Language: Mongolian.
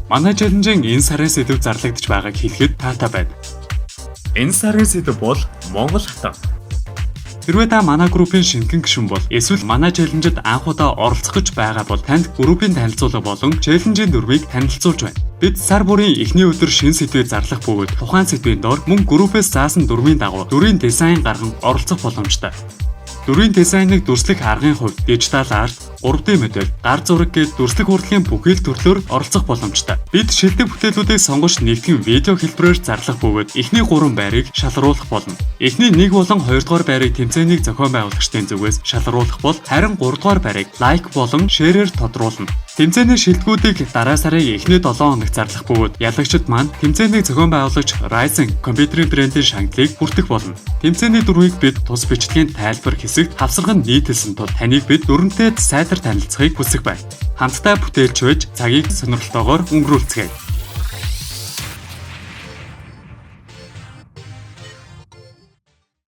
Манай челленжийн энэ сарын сэдв зарлагдж байгааг хэлэхэд таатай байна. Энэ сарын сэдв бол Монгол хатан. Хэрвээ та манай группийн шинэхэн гишүүн бол эсвэл манай челленжид анх удаа оролцох гэж байгаа бол танд группийн танилцуулга болон челленжийн дүрмийг танилцуулж байна. Бид сар бүрийн эхний өдөр шинэ сэдвээ зарлах бөгөөд тухайн сэдвийн доор мөн группээс заасан дүрмийн дагуу дүрийн дизайн гарган оролцох боломжтой. Дүрийн дизайныг дүрслэх аргын хувьд дижитал арт, 3D модель, гар зураг гээд дүрслэх урлагийн бүхэл төрлөөр оролцох боломжтой. Бид шилдэг бүтээлүүдийг сонгож нэгтгэн видео хэлбэрээр зарлах бөгөөд эхний 3 байрыг шалгаруулах болно. Эхний 1 болон 2 дугаар байрыг тэмцээнийг зохион байгуулагчдын зүгээс шалгаруулах бол харин 3 дугаар байрыг лайк болон шеэрээр тодруулна. Тэмцээний шилдэгүүдийг дараа сарын эхний 7 хоногт зарлах бөгөөд ялагчид маань тэмцээнийг зохион байгуулагч Ryzen компьютерийн брендийн шагналыг бүртгэх болно. Тэмцээний дүрмийг бид тус бичлэгийн тайлбар хэсэгт хавсарган нийтэлсэн тул таныг бид дүрмтэй сайтар танилцахыг хүсэх байна. Хамтдаа бүтээлч байж цагийг сонирхолтойгоор өнгөрүүлцгээе.